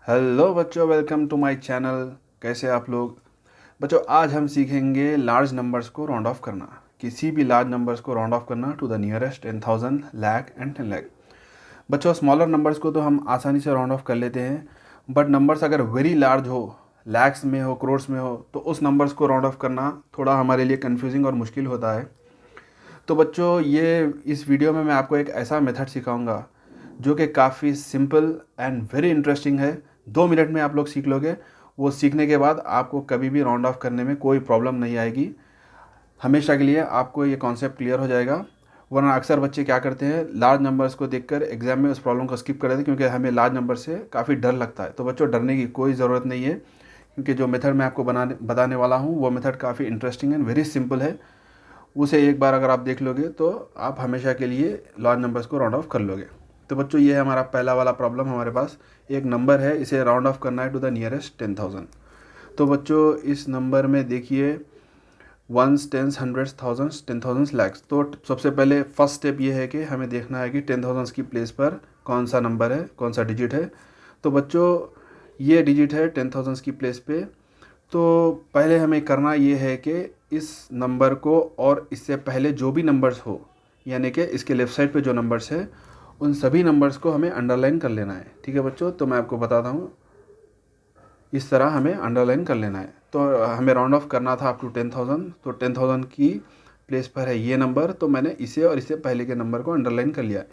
Hello बच्चों, welcome to my channel. कैसे आप लोग? बच्चों, आज हम सीखेंगे लार्ज नंबर्स को राउंड ऑफ करना। किसी भी लार्ज नंबर्स को राउंड ऑफ करना to the nearest 10,000, lakh and 10 lakh. बच्चों, स्मॉलर नंबर्स को तो हम आसानी से राउंड ऑफ कर लेते हैं, बट नंबर्स अगर वेरी लार्ज हो, लैक्स में हो, करोड्स में हो, तो उस नंबर्स को राउंड ऑफ करना थोड़ा हमारे लिए कन्फ्यूजिंग और मुश्किल होता है। तो बच्चों, ये इस वीडियो में मैं आपको एक ऐसा मेथड सिखाऊंगा जो कि काफ़ी सिंपल एंड वेरी इंटरेस्टिंग है। 2 मिनट में आप लोग सीख लोगे। वो सीखने के बाद आपको कभी भी राउंड ऑफ करने में कोई प्रॉब्लम नहीं आएगी। हमेशा के लिए आपको ये कॉन्सेप्ट क्लियर हो जाएगा। वरना अक्सर बच्चे क्या करते हैं, लार्ज नंबर्स को देखकर एग्जाम में उस प्रॉब्लम को स्किप कर देते हैं, क्योंकि हमें लार्ज नंबर से काफ़ी डर लगता है। तो बच्चों, डरने की कोई ज़रूरत नहीं है, क्योंकि जो मेथड मैं आपको बताने वाला हूँ वो मेथड काफ़ी इंटरेस्टिंग एंड वेरी सिंपल है। उसे एक बार अगर आप देख लोगे तो आप हमेशा के लिए लार्ज नंबर्स को राउंड ऑफ कर लोगे। तो बच्चों, ये है हमारा पहला वाला प्रॉब्लम। हमारे पास एक नंबर है, इसे राउंड ऑफ करना है टू द नियरेस्ट 10,000। तो बच्चों, इस नंबर में देखिए ones, tens, hundreds, thousands, 10,000, lakhs. तो सबसे पहले फर्स्ट स्टेप ये है कि हमें देखना है कि 10,000 की प्लेस पर कौन सा नंबर है, कौन सा डिजिट है। तो बच्चों, ये डिजिट है 10,000 की प्लेस पे। तो पहले हमें करना ये है कि इस नंबर को और इससे पहले जो भी नंबर्स हो, यानी कि इसके लेफ़्ट साइड पे जो नंबर्स है, उन सभी नंबर्स को हमें अंडरलाइन कर लेना है। ठीक है बच्चों, तो मैं आपको बताता हूँ। इस तरह हमें अंडरलाइन कर लेना है। तो हमें राउंड ऑफ करना था अप टू 10,000। तो 10,000 की प्लेस पर है ये नंबर, तो मैंने इसे और इससे पहले के नंबर को अंडरलाइन कर लिया है।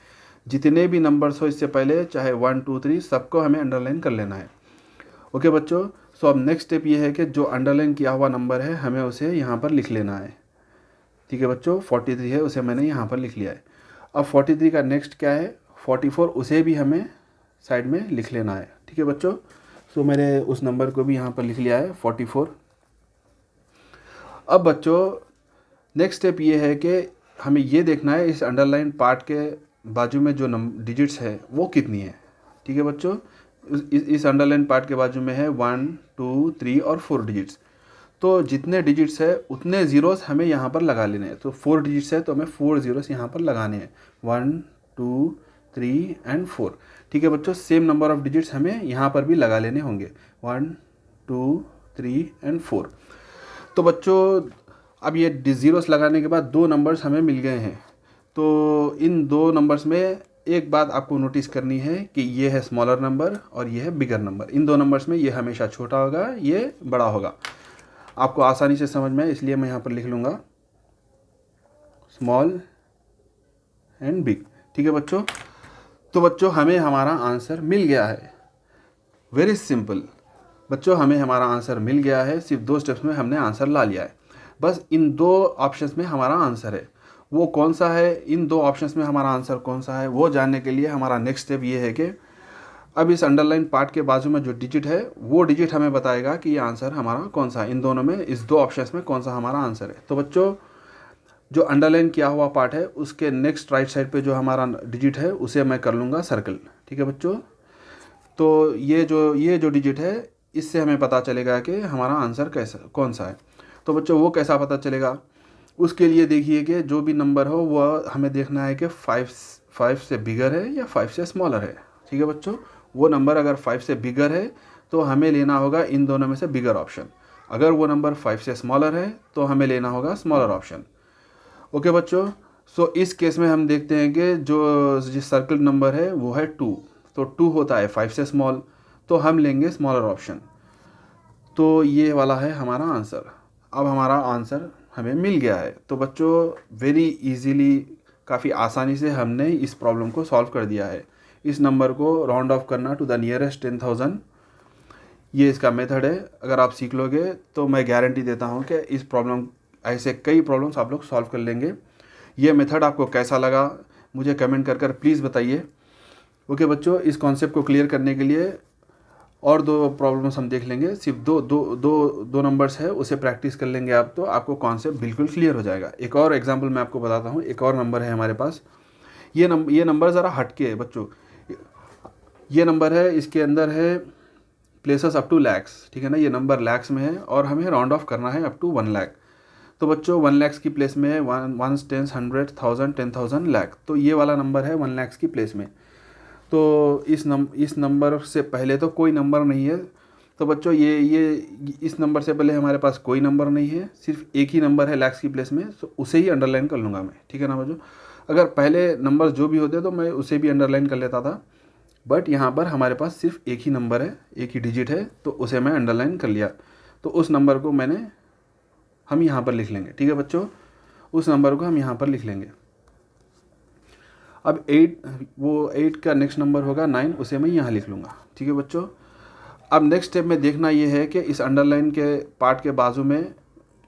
जितने भी नंबर्स हो इससे पहले, चाहे 1, 2, 3, सबको हमें अंडरलाइन कर लेना है। ओके बच्चों, सो अब नेक्स्ट स्टेप ये है कि जो अंडरलाइन किया हुआ नंबर है हमें उसे यहाँ पर लिख लेना है। ठीक है बच्चों, 43 है, उसे मैंने यहाँ पर लिख लिया है। अब 43 का नेक्स्ट क्या है, 44, उसे भी हमें साइड में लिख लेना है। ठीक है बच्चों, सो मैंने उस नंबर को भी यहाँ पर लिख लिया है, 44। अब बच्चों, नेक्स्ट स्टेप ये है कि हमें ये देखना है इस अंडरलाइन पार्ट के बाजू में जो डिजिट्स है वो कितनी है। ठीक है बच्चों, इस अंडरलाइन पार्ट के बाजू में है 1, 2, 3 और 4 डिजिट्स। तो जितने डिजिट्स है उतने ज़ीरोस हमें यहाँ पर लगा लेने हैं। तो 4 डिजिट्स है तो हमें 4 ज़ीरोस यहाँ पर लगाने हैं, 1, 2, 3 एंड 4। ठीक है बच्चों, सेम नंबर ऑफ डिजिट्स हमें यहाँ पर भी लगा लेने होंगे, 1, 2, 3 एंड 4। तो बच्चों, अब ये ज़ीरोस लगाने के बाद दो नंबर्स हमें मिल गए हैं। तो इन दो नंबर्स में एक बात आपको नोटिस करनी है कि ये है स्मॉलर नंबर और ये है बिगर नंबर। इन दो नंबर्स में ये हमेशा छोटा होगा, ये बड़ा होगा। आपको आसानी से समझ में, इसलिए मैं यहाँ पर लिख लूँगा स्मॉल एंड बिग। ठीक है बच्चों, तो बच्चों हमें हमारा आंसर मिल गया है। वेरी सिंपल बच्चों, हमें हमारा आंसर मिल गया है। सिर्फ 2 स्टेप्स में हमने आंसर ला लिया है। बस इन 2 ऑप्शंस में हमारा आंसर है। वो कौन सा है, इन 2 ऑप्शंस में हमारा आंसर कौन सा है, वो जानने के लिए हमारा नेक्स्ट स्टेप ये है कि अब इस अंडरलाइन पार्ट के बाजू में जो डिजिट है वो डिजिट हमें बताएगा कि ये आंसर हमारा कौन सा है। इन दोनों में, इस 2 ऑप्शंस में कौन सा हमारा आंसर है। तो बच्चों, जो अंडरलाइन किया हुआ पार्ट है उसके नेक्स्ट राइट साइड पे जो हमारा डिजिट है उसे मैं कर लूँगा सर्कल। ठीक है बच्चों, तो ये जो डिजिट है इससे हमें पता चलेगा कि हमारा आंसर कैसा कौन सा है। तो बच्चों, वो कैसा पता चलेगा, उसके लिए देखिए कि जो भी नंबर हो वह हमें देखना है कि 5 से बिगर है या 5 से स्मॉलर है। ठीक है बच्चों, वो नंबर अगर 5 से बिगर है तो हमें लेना होगा इन दोनों में से बिगर ऑप्शन। अगर वो नंबर 5 से स्मॉलर है तो हमें लेना होगा स्मॉलर ऑप्शन। ओके बच्चों, सो इस केस में हम देखते हैं कि जो जिस सर्कल नंबर है वो है 2। तो 2 होता है 5 से स्मॉल, तो हम लेंगे स्मॉलर ऑप्शन। तो ये वाला है हमारा आंसर। अब हमारा आंसर हमें मिल गया है। तो बच्चों, वेरी इजीली, काफ़ी आसानी से हमने इस प्रॉब्लम को सॉल्व कर दिया है। इस नंबर को राउंड ऑफ करना टू द नियरेस्ट 10,000, ये इसका मेथड है। अगर आप सीख लोगे तो मैं गारंटी देता हूँ कि इस प्रॉब्लम, ऐसे कई प्रॉब्लम्स आप लोग सॉल्व कर लेंगे। ये मेथड आपको कैसा लगा मुझे कमेंट कर प्लीज़ बताइए। ओके बच्चों, इस कॉन्सेप्ट को क्लियर करने के लिए और 2 प्रॉब्लम्स हम देख लेंगे। सिर्फ दो नंबर्स है, उसे प्रैक्टिस कर लेंगे आप, तो आपको कॉन्सेप्ट बिल्कुल क्लियर हो जाएगा। एक और एग्जांपल मैं आपको बताता हूँ। एक और नंबर है हमारे पास। ये नंबर ज़रा हटके है बच्चों। ये नंबर है, इसके अंदर है प्लेसेस अप टू लैक्स। ठीक है ना, ये नंबर लैक्स में है और हमें राउंड ऑफ करना है अप टू 1 लाख। तो बच्चों, 1 लाख की प्लेस में है 1, 10, 100, 1000, 10,000, लाख। तो ये वाला नंबर है 1 लाख की प्लेस में। तो इस नंबर से पहले तो कोई नंबर नहीं है। तो बच्चों ये इस नंबर से पहले हमारे पास कोई नंबर नहीं है, सिर्फ एक ही नंबर है लैक्स की प्लेस में, तो उसे ही अंडरलाइन कर लूँगा मैं, ठीक है ना बच्चों। अगर पहले नंबर जो भी होते तो मैं उसे भी अंडरलाइन कर लेता था, बट यहाँ पर हमारे पास सिर्फ एक ही नंबर है, एक ही डिजिट है, तो उसे मैं अंडरलाइन कर लिया। तो उस नंबर को हम यहाँ पर लिख लेंगे, ठीक है बच्चों, उस नंबर को हम यहाँ पर लिख लेंगे। अब 8 का नेक्स्ट नंबर होगा 9, उसे मैं यहाँ लिख लूँगा, ठीक है बच्चों। अब नेक्स्ट स्टेप में देखना ये है कि इस अंडरलाइन के पार्ट के बाजू में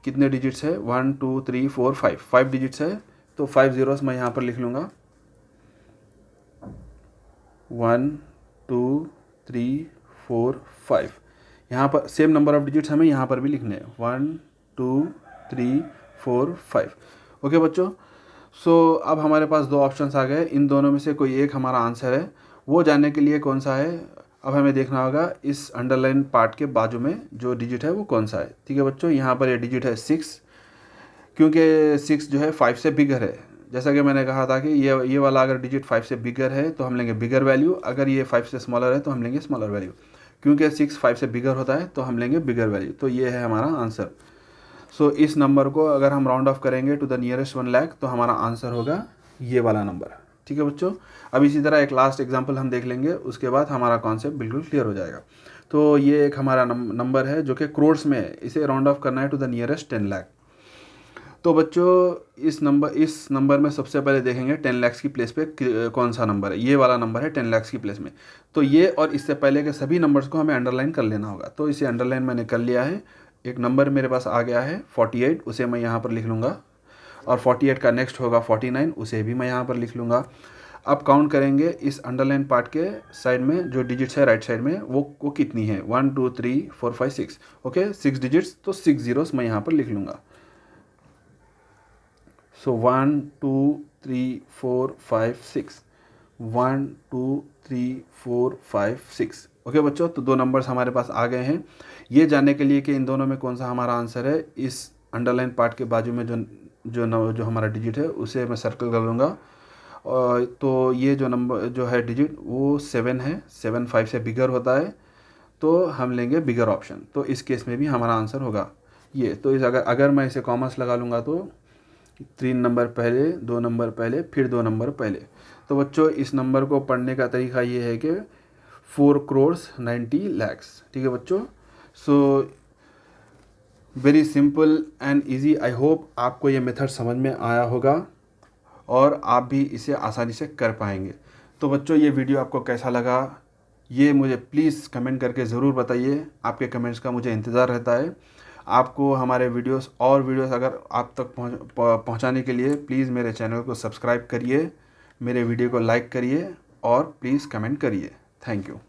कितने डिजिट्स है, 1 2 3 4 5 डिजिट्स है, तो 5 ज़ीरोस मैं यहाँ पर लिख लूँगा। 1 2 3 4 5, यहाँ पर सेम नंबर ऑफ डिजिट्स हमें यहाँ पर भी लिखने हैं, 1 2 3 4 5। ओके बच्चों, सो अब हमारे पास दो ऑप्शंस आ गए, इन दोनों में से कोई एक हमारा आंसर है। वो जानने के लिए कौन सा है, अब हमें देखना होगा इस अंडरलाइन पार्ट के बाजू में जो डिजिट है वो कौन सा है, ठीक है बच्चों। यहाँ पर ये डिजिट है 6, क्योंकि 6 जो है 5 से बिगर है। जैसा कि मैंने कहा था कि ये वाला अगर डिजिट 5 से बिगर है तो हम लेंगे बिगर वैल्यू, अगर ये 5 से स्मॉलर है तो हम लेंगे स्मॉलर वैल्यू। क्योंकि 6 5 से बिगर होता है तो हम लेंगे बिगर वैल्यू। तो ये है हमारा आंसर। सो इस नंबर को अगर हम राउंड ऑफ करेंगे टू द नियरेस्ट 1 लाख तो हमारा आंसर होगा ये वाला नंबर, ठीक है बच्चों। अब इसी तरह एक लास्ट एग्जांपल हम देख लेंगे, उसके बाद हमारा कॉन्सेप्ट बिल्कुल क्लियर हो जाएगा। तो ये एक हमारा नंबर है जो कि करोड्स में है, इसे राउंड ऑफ करना है टू द नियरेस्ट 10 लाख। तो बच्चों इस नंबर में सबसे पहले देखेंगे 10 लाख की प्लेस पे कौन सा नंबर है। ये वाला नंबर है 10 लाख की प्लेस में। तो ये और इससे पहले के सभी नंबर्स को हमें अंडरलाइन कर लेना होगा। तो इसे अंडरलाइन मैंने कर लिया है। एक नंबर मेरे पास आ गया है 48, उसे मैं यहाँ पर लिख लूँगा, और 48 का नेक्स्ट होगा 49, उसे भी मैं यहाँ पर लिख लूँगा। अब काउंट करेंगे इस अंडरलाइन पार्ट के साइड में जो डिजिट्स है राइट साइड में वो कितनी है, 1 2 3 4 5 6। ओके, 6 डिजिट्स, तो 6 ज़ीरोस मैं यहाँ पर लिख लूँगा। सो 1 2 3 4 5 6, 1 2 3 4 5 6। ओके बच्चों, तो दो नंबर्स हमारे पास आ गए हैं। ये जानने के लिए कि इन दोनों में कौन सा हमारा आंसर है, इस अंडरलाइन पार्ट के बाजू में जो हमारा डिजिट है उसे मैं सर्कल कर लूँगा। और तो ये जो नंबर जो है डिजिट वो 7 है, 7 5 से बिगर होता है, तो हम लेंगे बिगर ऑप्शन। तो इस केस में भी हमारा आंसर होगा ये। तो अगर मैं इसे कॉमर्स लगा लूँगा तो 3 नंबर पहले, 2 नंबर पहले, फिर 2 नंबर पहले। तो बच्चों इस नंबर को पढ़ने का तरीका ये है कि 4 करोड़ 90 लाख, ठीक है बच्चों। So very simple and easy. I hope आपको ये मेथड समझ में आया होगा और आप भी इसे आसानी से कर पाएंगे। तो बच्चों ये वीडियो आपको कैसा लगा ये मुझे प्लीज़ कमेंट करके ज़रूर बताइए। आपके कमेंट्स का मुझे इंतज़ार रहता है। आपको हमारे वीडियोस अगर आप तक पहुंचाने के लिए प्लीज़ मेरे चैनल को सब्सक्राइब करिए, मेरे वीडियो को लाइक करिए और प्लीज़ कमेंट करिए। Thank you.